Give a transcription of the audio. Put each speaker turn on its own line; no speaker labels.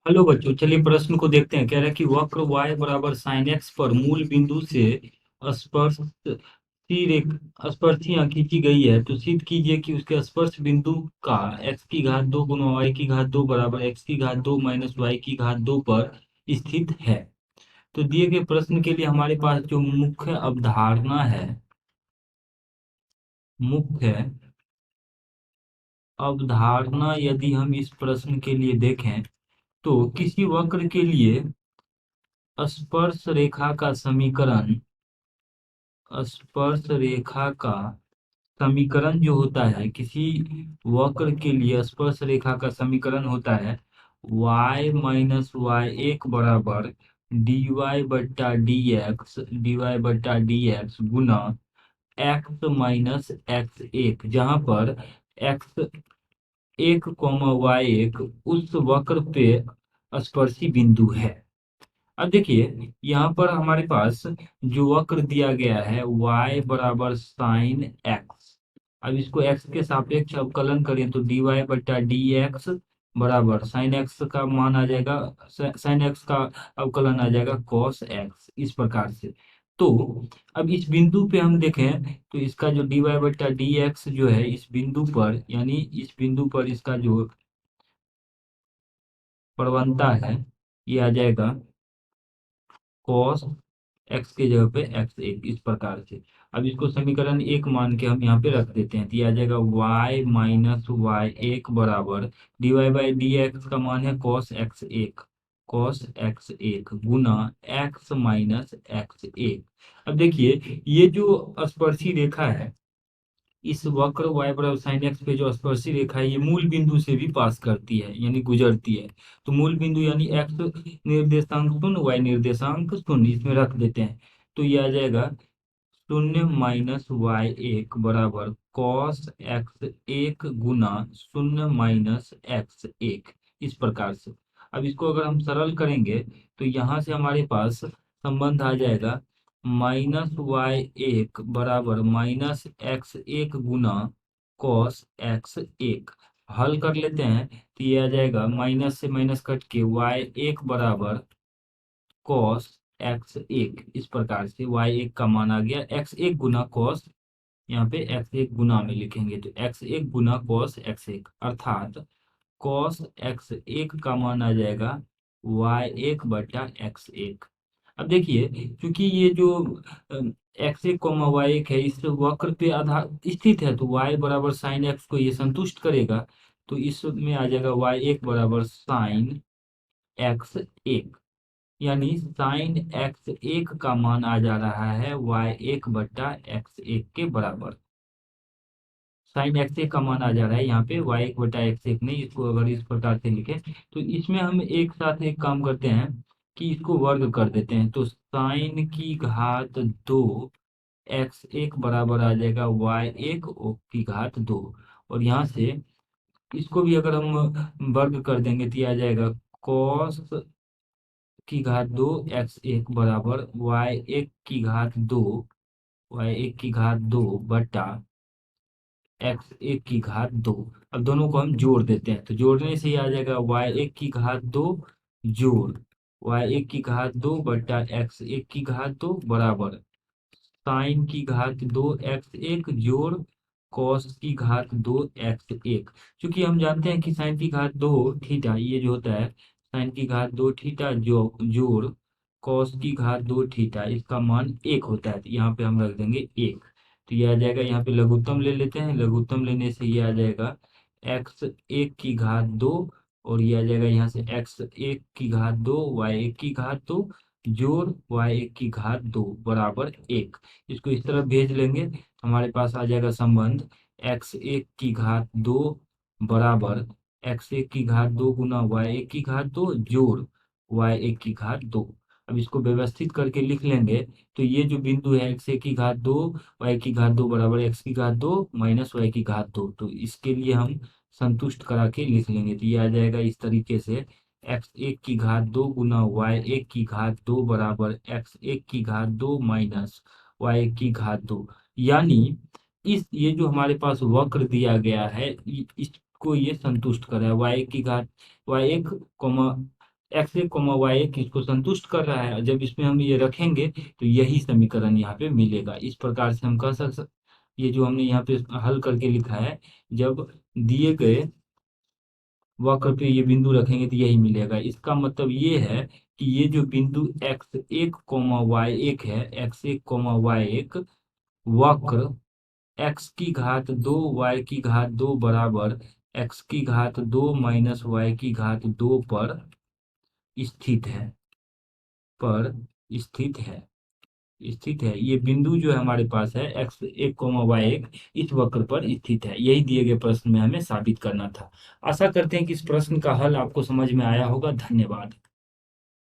Hello बच्चों, चलिए प्रश्न को देखते हैं। कह रहा है कि वक्र y बराबर साइन एक्स पर मूल बिंदु से स्पर्श स्पर्शियां खींची गई है, तो सिद्ध कीजिए कि उसके स्पर्श बिंदु का x की घात 2 गुना y की घात 2 बराबर x की घात 2 माइनस y की घात 2 पर स्थित है। तो दिए गए प्रश्न के लिए हमारे पास जो मुख्य अवधारणा है, मुख्य अवधारणा यदि हम इस प्रश्न के लिए देखें तो किसी वक्र के लिए स्पर्श रेखा का समीकरण, स्पर्श रेखा का समीकरण जो होता है, किसी वक्र के लिए स्पर्श रेखा का समीकरण होता है y माइनस वाई एक बराबर dy बट्टा dx गुना x माइनस एक्स एक, जहाँ पर x एक कॉमा वाई एक उस वक्र पे स्पर्शी बिंदु है। अब देखिए यहाँ पर हमारे पास जो वक्र दिया गया है y बराबर साइन एक्स। अब इसको x के सापेक्ष अवकलन करें तो dy बट्टा डी एक्स बराबर साइन एक्स का मान आ जाएगा, साइन एक्स का अवकलन आ जाएगा कॉस एक्स, इस प्रकार से। तो अब इस बिंदु पे हम देखें तो इसका जो dy बट्टा डी एक्स जो है इस बिंदु पर, यानी इस बिंदु पर इसका जो प्रवणता है ये आ जाएगा कॉस एक्स की जगह पे एक्स एक, इस प्रकार से। अब इसको समीकरण एक मान के हम यहाँ पे रख देते हैं तो ये आ जाएगा y माइनस वाई एक बराबर D Y by D X का मान है कॉस एक्स एक गुना एक्स माइनस एक्स एक। अब देखिए ये जो स्पर्शी रेखा है, इस वक्र y बराबर साइन एक्स पे जो स्पर्शी रेखा है ये मूल बिंदु से भी पास करती है, यानी गुजरती है। तो मूल बिंदु यानी x निर्देशांक शून्य, y निर्देशांक शून्य, इसमें रख देते हैं तो ये आ जाएगा शून्य माइनस वाई एक बराबर कॉस एक्स एक गुना शून्य माइनस एक्स एक, इस प्रकार से। अब इसको अगर हम सरल करेंगे तो यहाँ से हमारे पास संबंध आ जाएगा माइनस वाई एक बराबर माइनस एक्स एक गुना कॉस एक्स एक। हल कर लेते हैं तो ये आ जाएगा माइनस से माइनस कट के वाई एक बराबर कॉस एक्स एक, इस प्रकार से वाई एक का मान आ गया एक्स एक गुना कॉस, यहाँ पे एक्स एक गुना में लिखेंगे तो एक्स एक गुना कॉस एक्स एक, अर्थात कॉस एक्स एक का मान आ जाएगा वाई एक बटा एक्स एक। अब देखिए क्योंकि ये जो एक्स एक कॉमा वाई एक है इस वक्र पे आधार स्थित है तो वाई बराबर साइन एक्स को ये संतुष्ट करेगा। तो इसमें आ जाएगा वाई एक बराबर साइन एक्स एक, यानी साइन एक्स एक का मान आ जा रहा है वाई एक बट्टा एक्स एक के बराबर। साइन एक्स एक का मान आ जा रहा है यहाँ पे वाई एक बटा एक्स एक नहीं, इसको अगर इस प्रकार से लिखे तो इसमें हम एक साथ एक काम करते हैं कि इसको वर्ग कर देते हैं तो साइन की घात दो एक्स एक बराबर आ जाएगा वाई एक की घात दो। और यहाँ से इसको भी अगर हम वर्ग कर देंगे तो ये आ जाएगा कॉस की घात दो एक्स एक बराबर वाई एक की घात दो, वाई एक की घात दो बटा एक्स एक की घात दो। अब दोनों को हम जोड़ देते हैं तो जोड़ने से ही आ जाएगा वाई एक की घात दो जोड़ वाई एक की घात दो बटा एक्स एक की घात दो बराबर साइन की घात दो एक्स एक जोड़ कॉस की घात दो एक्स एक। क्योंकि हम जानते हैं कि साइन की घात दो थीटा ये जो होता है साइन की घात दो थीटा जो जोड़ कॉस की घात दो थीटा, इसका मान एक होता है तो यहाँ पे हम रख देंगे एक। तो ये आ जाएगा, यहाँ पे लघुत्तम ले लेते हैं, लघुत्तम लेने से ये आ जाएगा एक्स एक की घात दो और ये आ जाएगा यहाँ से एक्स एक की घात दो वाई एक की घात दो जोड़ वाई एक की घात दो बराबर एक। इसको इस तरफ भेज लेंगे तो हमारे पास आ जाएगा संबंध एक्स एक की घात दो बराबर एक्स एक की घात दो गुना वाई एक की घात दो जोड़ वाई एक की घात दो। अब इसको व्यवस्थित करके लिख लेंगे तो ये जो बिंदु है एक्स एक की घात दो वाई की घात दो बराबर एक्स की घात दो माइनस वाई की घात दो, तो इसके लिए हम संतुष्ट करा के लिख लेंगे तो ये आ जाएगा इस तरीके से एक्स एक की घात दो गुना वाई एक की घात दो बराबर एक्स एक की घात दो माइनस वाई एक की घात दो। यानी इस ये जो हमारे पास वक्र दिया गया है इसको ये संतुष्ट कर रहा है वाई की घात वाई एक कॉमा एक्स एक कोमा वाई एक इसको संतुष्ट कर रहा है। जब इसमें हम ये रखेंगे तो यही समीकरण यहाँ पे मिलेगा। इस प्रकार से हम कह सकते, ये जो हमने यहाँ पे हल करके लिखा है, जब दिए गए वक्र पे ये बिंदु रखेंगे तो यही मिलेगा। इसका मतलब ये है कि ये जो बिंदु एक्स एक कोमा वाई एक है, एक्स एक कोमा वाई एक वक्र एक्स की घात दो वाई की घात दो बराबर एक्स की घात दो माइनस वाई की घात दो पर स्थित है, पर स्थित है, स्थित है। ये बिंदु जो है हमारे पास है एक्स एक कोमा वाई एक, इस वक्र पर स्थित है। यही दिए गए प्रश्न में हमें साबित करना था। आशा करते हैं कि इस प्रश्न का हल आपको समझ में आया होगा। धन्यवाद।